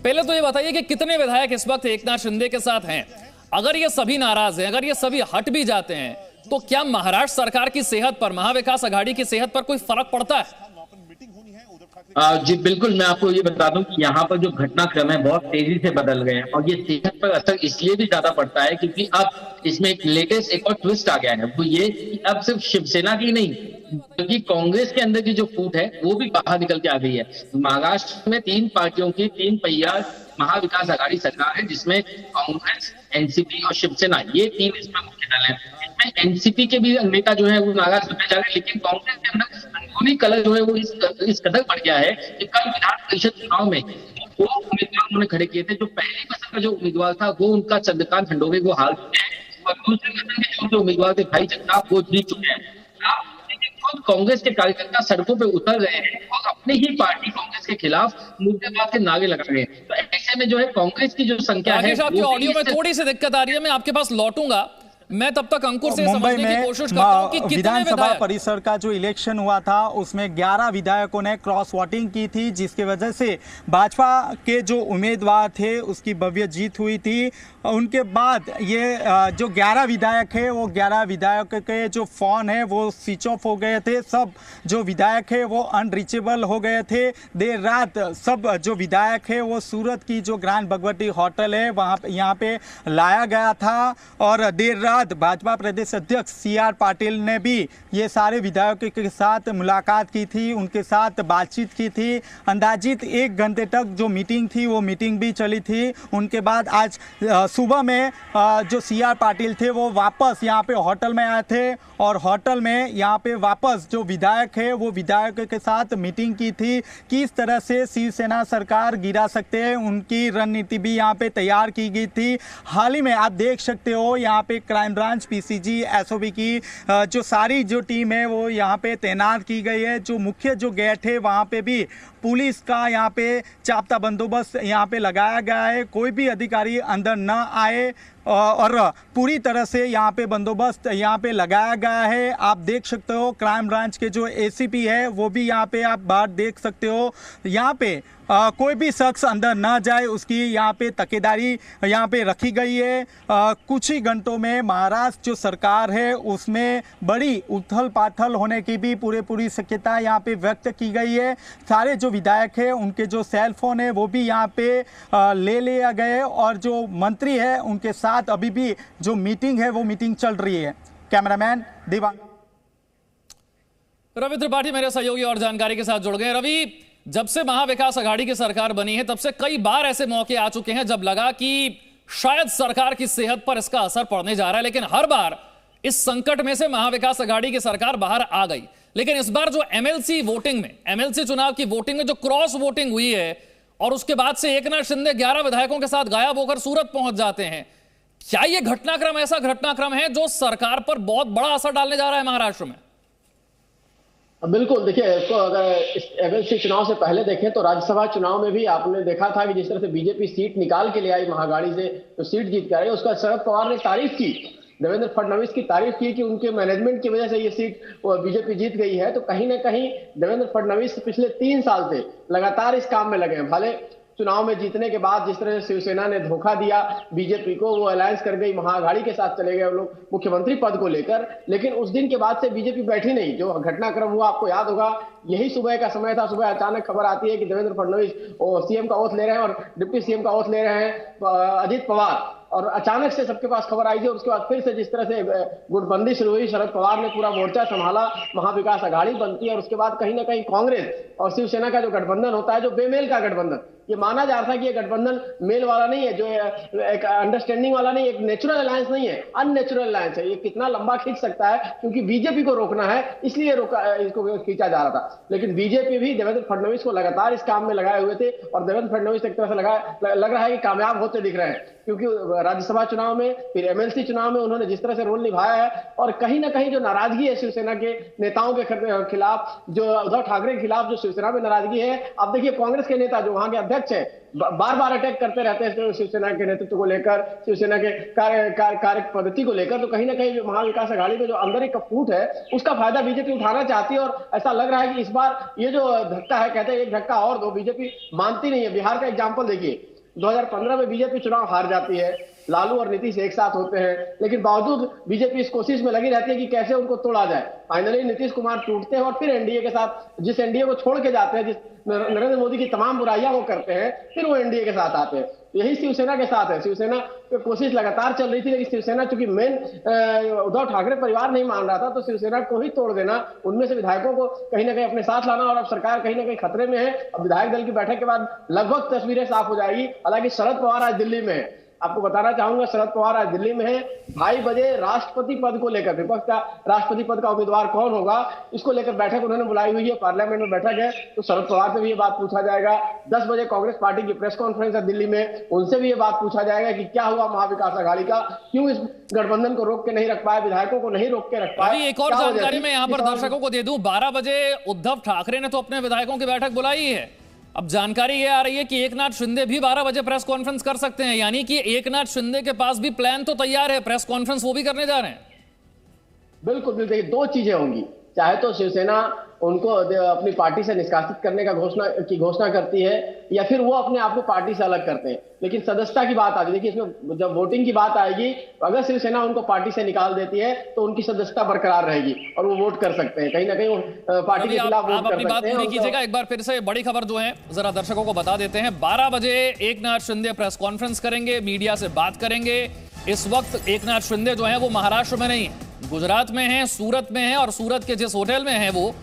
पहले तो ये बताइए कि कितने विधायक इस वक्त एकनाथ शिंदे के साथ हैं? अगर ये सभी नाराज हैं, अगर ये सभी हट भी जाते हैं, तो क्या महाराष्ट्र सरकार की सेहत पर, महाविकास आघाड़ी की सेहत पर कोई फर्क पड़ता है? जी बिल्कुल, मैं आपको ये बता दूं कि यहाँ पर जो घटनाक्रम है बहुत तेजी से बदल गए हैं और ये सेहत पर असर इसलिए भी ज्यादा पड़ता है क्योंकि अब इसमें एक लेटेस्ट एक और ट्विस्ट आ गया है। वो ये कि अब सिर्फ शिवसेना की नहीं बल्कि कांग्रेस के अंदर की जो फूट है वो भी बाहर निकल के आ गई है। महाराष्ट्र में 3 पार्टियों की 3 पहिया महाविकास आघाड़ी सरकार है जिसमें कांग्रेस, एनसीपी और शिवसेना, ये 3 इसमें मुख्य दल है। इसमें एनसीपी के भी नेता जो है वो नाराज होते जा रहे हैं, लेकिन कांग्रेस के अंदर अंदरूनी कलह जो है वो इस कदर बढ़ गया है कि कल विधान परिषद चुनाव में वो उम्मीदवार उन्होंने खड़े किए थे, जो पहली पसंद का जो उम्मीदवार था वो उनका चंद्रकांत खंडोरे वो हार चुके हैं और दूसरे पसंद के जो उम्मीदवार थे भाई जगताप वो जीत चुके हैं। खुद कांग्रेस के कार्यकर्ता सड़कों पे उतर रहे हैं और अपनी ही पार्टी कांग्रेस के खिलाफ मुर्दाबाद के नारे लगा रहे हैं। तो ऐसे में जो है कांग्रेस की जो संख्या है, आपके ऑडियो में थोड़ी सी दिक्कत आ रही है, मैं आपके पास लौटूंगा। मैं तब तक अंकुर से समझने की कोशिश करता हूं कि कितने विधानसभा परिसर का जो इलेक्शन हुआ था उसमें 11 विधायकों ने क्रॉस वोटिंग की थी, जिसकी वजह से भाजपा के जो उम्मीदवार थे उसकी भव्य जीत हुई थी। उनके बाद ये जो 11 विधायक है वो 11 विधायक के जो फोन है वो स्विच ऑफ हो गए थे। सब जो विधायक है वो अनरीचेबल हो गए थे। देर रात सब जो विधायक है वो सूरत की जो ग्रांड भगवती होटल है वहाँ यहाँ पे लाया गया था और देर रात भाजपा प्रदेश अध्यक्ष CR पाटिल ने भी ये सारे विधायकों के साथ मुलाकात की थी, उनके साथ बातचीत की थी। अंदाजित 1 घंटे तक जो मीटिंग थी वो मीटिंग भी चली थी। उनके बाद आज सुबह में जो CR पाटिल थे वो वापस यहाँ पे होटल में आए थे और होटल में यहाँ पे वापस जो विधायक है वो विधायकों के साथ मीटिंग की थी। किस तरह से शिवसेना सरकार गिरा सकते हैं उनकी रणनीति भी यहाँ पे तैयार की गई थी। हाल ही में आप देख सकते हो यहाँ पे क्राइम ब्रांच, PCG, SOB की जो सारी जो टीम है वो यहाँ पे तैनात की गई है। जो मुख्य जो गेट है वहाँ पे भी पुलिस का यहाँ पे चाप्ता बंदोबस्त यहाँ पे लगाया गया है, कोई भी अधिकारी अंदर न आए और पूरी तरह से यहाँ पे बंदोबस्त यहाँ पे लगाया गया है। आप देख सकते हो क्राइम ब्रांच के जो ACP है वो भी यहाँ पे आप बाहर देख सकते हो। यहाँ पे कोई भी शख्स अंदर ना जाए उसकी यहाँ पे तकेदारी यहाँ पे रखी गई है। कुछ ही घंटों में महाराष्ट्र जो सरकार है उसमें बड़ी उथल पाथल होने की भी पूरी शक्यता यहाँ पे व्यक्त की गई है। सारे जो विधायक है उनके जो सेल फोन है वो भी यहाँ पे ले लिया गए और जो मंत्री है उनके साथ अभी भी जो मीटिंग है वो मीटिंग चल रही है। कैमरामैन दिवांग। रवि त्रिपाठी मेरे सहयोगी और जानकारी के साथ जुड़ गए। रवि, जब से महाविकास आघाड़ी की सरकार बनी है तब से कई बार ऐसे मौके आ चुके हैं जब लगा कि शायद सरकार की सेहत पर इसका असर पड़ने जा रहा है, लेकिन हर बार इस संकट में से महाविकास आघाड़ी की सरकार बाहर आ गई। लेकिन इस बार जो MLC वोटिंग में, MLC चुनाव की वोटिंग में जो क्रॉस वोटिंग हुई है और उसके बाद से एकनाथ शिंदे 11 विधायकों के साथ गायब होकर सूरत पहुंच जाते हैं, क्या यह घटनाक्रम ऐसा घटनाक्रम है जो सरकार पर बहुत बड़ा असर डालने जा रहा है महाराष्ट्र में? बिल्कुल, देखिए इसको अगर MLC चुनाव से पहले देखें तो राज्यसभा चुनाव में भी आपने देखा था कि जिस तरह से बीजेपी सीट निकाल के ले आई, महागाड़ी से जो सीट जीत कर आई, उसका शरद पवार ने तारीफ की, देवेंद्र फडणवीस की तारीफ की कि उनके मैनेजमेंट की वजह से ये सीट बीजेपी जीत गई है। तो कहीं ना कहीं देवेंद्र फडणवीस पिछले 3 साल से लगातार इस काम में लगे हैं। भले चुनाव में जीतने के बाद जिस तरह से शिवसेना ने धोखा दिया बीजेपी को, वो अलायंस कर गई, महाअघाड़ी के साथ चले गए लोग मुख्यमंत्री पद को लेकर, लेकिन उस दिन के बाद से बीजेपी बैठी नहीं। जो घटनाक्रम हुआ आपको याद होगा, यही सुबह का समय था। सुबह अचानक खबर आती है कि देवेंद्र फडणवीस CM का ओथ ले रहे हैं और डिप्टी CM का ओथ ले रहे हैं अजित पवार, और अचानक से सबके पास खबर आई थी। और उसके बाद फिर से जिस तरह से गुटबंदी शुरू हुई, शरद पवार ने पूरा मोर्चा संभाला, महाविकास आघाड़ी बनती है और उसके बाद कहीं ना कहीं कांग्रेस और शिवसेना का जो गठबंधन होता है, जो बेमेल का गठबंधन, ये माना जा रहा था कि ये गठबंधन मेल वाला नहीं है, जो एक अंडरस्टैंडिंग वाला नहीं, एक नेचुरल अलायंस नहीं है, अननेचुरल अलायंस है। ये कितना लंबा खींच सकता है, क्योंकि बीजेपी को रोकना है इसलिए इसको खींचा जा रहा था। लेकिन बीजेपी भी देवेंद्र फडणवीस को लगातार इस काम में लगाए हुए थे और देवेंद्र फडणवीस एक तरह से लग रहा है कि कामयाब होते दिख रहे हैं, क्योंकि राज्यसभा चुनाव में फिर MLC चुनाव में उन्होंने जिस तरह से रोल निभाया है और कहीं ना कहीं जो नाराजगी है शिवसेना के नेताओं के खिलाफ, जो उद्धव ठाकरे के खिलाफ जो शिवसेना में नाराजगी है, अब देखिए कांग्रेस के नेता जो वहां के अध्यक्ष है बार बार अटैक करते रहते हैं शिवसेना के नेतृत्व को लेकर, शिवसेना के कार्य पद्धति को लेकर। तो कहीं ना कहीं महाविकास आघाड़ी में जो अंदर एक फूट है उसका फायदा बीजेपी उठाना चाहती है और ऐसा लग रहा है कि इस बार ये जो धक्का है, कहते हैं एक धक्का और दो, बीजेपी मानती नहीं है। बिहार का एग्जाम्पल देखिए, 2015 में बीजेपी चुनाव हार जाती है, लालू और नीतीश एक साथ होते हैं, लेकिन बावजूद बीजेपी इस कोशिश में लगी रहती है कि कैसे उनको तोड़ा जाए। फाइनली नीतीश कुमार टूटते हैं और फिर एनडीए के साथ, जिस एनडीए को छोड़ के जाते हैं, जिस नरेंद्र मोदी की तमाम बुराइयां वो करते हैं, फिर वो एनडीए के साथ आते हैं। यही शिवसेना के साथ है। शिवसेना की कोशिश लगातार चल रही थी, लेकिन शिवसेना चूंकि मेन उद्धव ठाकरे परिवार नहीं मान रहा था, तो शिवसेना को ही तोड़ देना, उनमें से विधायकों को कहीं ना कहीं अपने साथ लाना, और अब सरकार कहीं ना कहीं खतरे में है। अब विधायक दल की बैठक के बाद लगभग तस्वीरें साफ हो जाएगी। हालांकि शरद पवार आज दिल्ली में है, आपको बताना चाहूंगा, शरद पवार आज दिल्ली में है। 2:30 बजे राष्ट्रपति पद को लेकर, विपक्ष का राष्ट्रपति पद का उम्मीदवार कौन होगा, इसको लेकर बैठक उन्होंने बुलाई हुई है। पार्लियामेंट में बैठक है, तो शरद पवार से भी ये बात पूछा जाएगा। 10 बजे कांग्रेस पार्टी की प्रेस कॉन्फ्रेंस है दिल्ली में, उनसे भी ये बात पूछा जाएगा कि क्या हुआ महाविकास अघाड़ी का, क्यों इस गठबंधन को रोक के नहीं रख पाए, विधायकों को नहीं रोक के रख पाए। एक और जानकारी मैं यहाँ पर दर्शकों को दे दूं, 12 बजे उद्धव ठाकरे ने तो अपने विधायकों की बैठक बुलाई है। अब जानकारी ये आ रही है कि एकनाथ शिंदे भी 12 बजे प्रेस कॉन्फ्रेंस कर सकते हैं, यानी कि एकनाथ शिंदे के पास भी प्लान तो तैयार है, प्रेस कॉन्फ्रेंस वो भी करने जा रहे हैं। बिल्कुल बिल्कुल, दो चीजें होंगी, चाहे तो शिवसेना उनको अपनी पार्टी से निष्कासित करने का घोषणा करती है, या फिर वो अपने आप को पार्टी से अलग करते हैं। लेकिन सदस्यता की बात आती है, देखिए इसमें जब वोटिंग की बात आएगी, अगर शिवसेना उनको पार्टी से निकाल देती है तो उनकी सदस्यता बरकरार रहेगी और वो वोट कर सकते हैं, कहीं ना कहीं वो पार्टी के खिलाफ वोट कर सकते हैं। कीजिएगा एक बार फिर से बड़ी खबर जो है जरा दर्शकों को बता देते हैं। 12 बजे एकनाथ शिंदे प्रेस कॉन्फ्रेंस करेंगे, मीडिया से बात करेंगे। इस वक्त एकनाथ शिंदे जो है वो महाराष्ट्र में नहीं है, गुजरात में है, सूरत में है, और सूरत के जिस होटल में है वो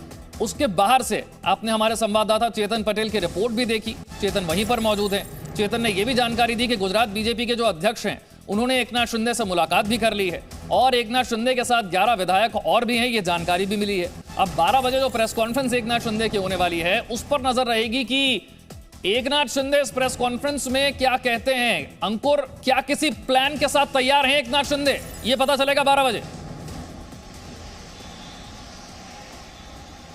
उसके बाहर से आपने हमारे संवाददाता चेतन पटेल की रिपोर्ट भी देखी, चेतन वहीं पर मौजूद है। चेतन ने यह भी जानकारी दी कि गुजरात बीजेपी के जो अध्यक्ष हैं उन्होंने एकनाथ शिंदे से मुलाकात भी कर ली है, और एकनाथ शिंदे के साथ 11 विधायक और भी हैं, ये जानकारी भी मिली है। अब 12 बजे जो प्रेस कॉन्फ्रेंस एकनाथ शिंदे की होने वाली है उस पर नजर रहेगी कि एकनाथ शिंदे इस प्रेस कॉन्फ्रेंस में क्या कहते हैं। अंकुर, क्या किसी प्लान के साथ तैयार हैं एकनाथ शिंदे, ये पता चलेगा 12 बजे।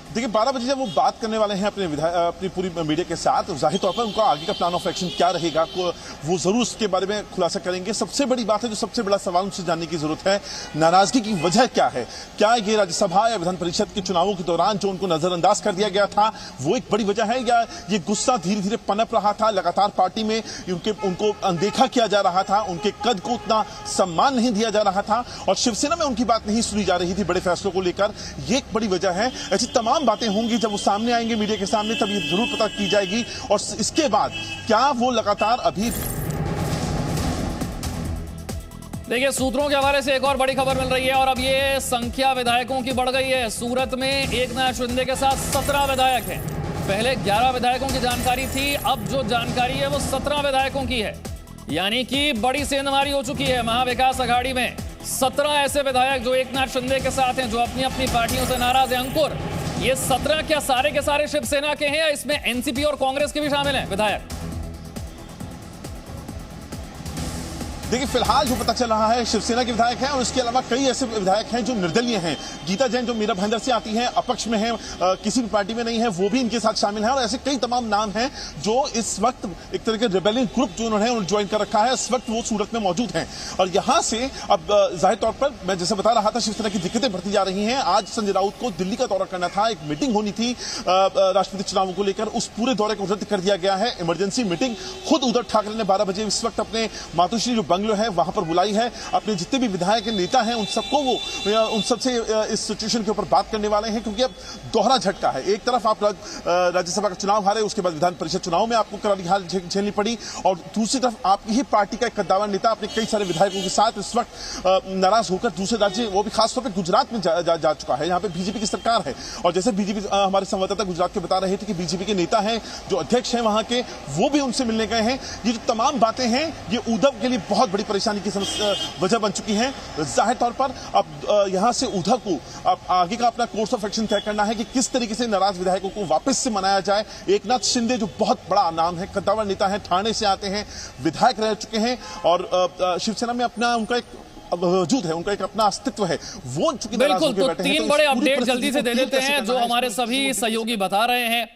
देखिए 12 बजे जब वो बात करने वाले हैं अपनी पूरी मीडिया के साथ, तो जाहिर तौर पर उनका आगे का प्लान ऑफ एक्शन क्या रहेगा वो जरूर उसके बारे में खुलासा करेंगे। सबसे बड़ी बात है, जो सबसे बड़ा सवाल उनसे जानने की जरूरत है, नाराजगी की वजह क्या है। क्या ये राज्यसभा या विधान परिषद के चुनावों के दौरान जो उनको नजरअंदाज कर दिया गया था वो एक बड़ी वजह है, या ये गुस्सा धीरे धीरे पनप रहा था, लगातार पार्टी में उनको अनदेखा किया जा रहा था, उनके कद को उतना सम्मान नहीं दिया जा रहा था, और शिवसेना में उनकी बात नहीं सुनी जा रही थी बड़े फैसलों को लेकर। ये एक बड़ी वजह है। ऐसी तमाम बातें होंगी, जब वो सामने आएंगे मीडिया के सामने तब ये जरूर पता की जाएगी। और इसके बाद क्या वो लगातार अभी देखिए सूत्रों के हवाले से एक और बड़ी खबर मिल रही है, और अब ये संख्या विधायकों की बढ़ गई है। सूरत में एकनाथ शिंदे के साथ 17 विधायक हैं। पहले 11 विधायकों की जानकारी थी, अब जो जानकारी है वो 17 विधायकों की है, यानी कि बड़ी सेंधमारी हो चुकी है महाविकास अघाड़ी में। 17 ऐसे विधायक जो एकनाथ शिंदे के साथ हैं, जो अपनी अपनी पार्टियों से नाराज हैं। अंकुर, ये 17 क्या सारे के सारे शिवसेना के हैं, या इसमें एनसीपी और कांग्रेस के भी शामिल हैं विधायक? देखिए फिलहाल जो पता चल रहा है शिवसेना के विधायक हैं, और इसके अलावा कई ऐसे विधायक हैं जो निर्दलीय हैं। गीता जैन जो मीरा भाईंदर से आती हैं, अपक्ष में हैं, किसी भी पार्टी में नहीं है, वो भी इनके साथ शामिल हैं। और ऐसे कई तमाम नाम हैं जो इस वक्त एक तरह के रिबेलियन ग्रुप जो उन्होंने ज्वाइन कर रखा है, इस वक्त वो सूरत में मौजूद हैं। और यहां से अब जाहिर तौर पर मैं जैसे बता रहा था, शिवसेना की दिक्कतें बढ़ती जा रही हैं। आज संजय राउत को दिल्ली का दौरा करना था, एक मीटिंग होनी थी राष्ट्रपति चुनावों को लेकर, उस पूरे दौरे को रद्द कर दिया गया है। इमरजेंसी मीटिंग खुद उद्धव ठाकरे ने 12 बजे इस वक्त अपने मातोश्री जो बंगलो है वहां पर बुलाई है। अपने जितने भी विधायक नेता हैं उन सबको वो उन सबसे इस सिचुएशन के ऊपर बात करने वाले हैं, क्योंकि अब दोहरा झटका है। एक तरफ आप राज्यसभा का चुनाव हारे, उसके बाद विधान परिषद चुनाव में आपको करारी हार झेलनी पड़ी, और दूसरी तरफ आपकी ही पार्टी का एक कद्दावर नेता अपने कई सारे विधायकों के साथ इस वक्त नाराज होकर दूसरे राज्य, वो भी खासतौर पर गुजरात में जा चुका है। यहाँ पे बीजेपी की सरकार है, और जैसे बीजेपी हमारे संवाददाता गुजरात के बता रहे थे कि बीजेपी के नेता हैं जो अध्यक्ष हैं वहां के, वो भी उनसे मिलने गए हैं। ये जो तमाम बातें हैं ये उद्धव के लिए बहुत बड़ी परेशानी की वजह बन चुकी है। जाहिर तौर पर अब यहां से उद्धव को अब आगे का अपना कोर्स ऑफ एक्शन तय करना है कि किस तरीके से नाराज विधायकों को वापस से मनाया जाए। एकनाथ शिंदे जो बहुत बड़ा नाम है, कद्दावर नेता है, ठाणे से आते हैं, विधायक रह चुके हैं, और शिवसेना में अपना उनका एक वजूद है, उनका एक अपना अस्तित्व है। वो बिल्कुल, तो 3 बड़े अपडेट जल्दी से दे देते हैं जो हमारे सभी सहयोगी बता रहे हैं।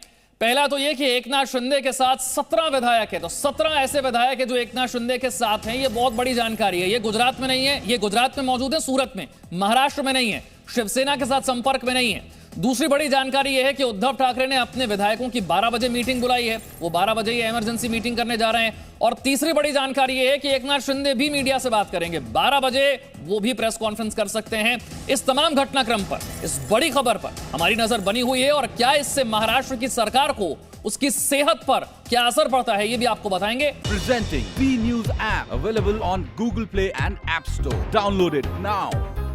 पहला तो यह कि एकनाथ शिंदे के साथ 17 विधायक है, तो 17 ऐसे विधायक है जो एकनाथ शिंदे के साथ हैं। ये बहुत बड़ी जानकारी है। ये गुजरात में नहीं है, ये गुजरात में मौजूद है, सूरत में, महाराष्ट्र में नहीं है, शिवसेना के साथ संपर्क में नहीं है। दूसरी बड़ी जानकारी यह है कि उद्धव ठाकरे ने अपने विधायकों की 12 बजे मीटिंग बुलाई है, वो 12 बजे ये इमरजेंसी मीटिंग करने जा रहे हैं। और तीसरी बड़ी जानकारी यह है कि एकनाथ शिंदे भी मीडिया से बात करेंगे 12 बजे, वो भी प्रेस कॉन्फ्रेंस कर सकते हैं। इस तमाम घटनाक्रम पर, इस बड़ी खबर पर हमारी नजर बनी हुई है और क्या इससे महाराष्ट्र की सरकार को, उसकी सेहत पर क्या असर पड़ता है, ये भी आपको बताएंगे। Presenting B News app available on Google Play and App Store. Download it now.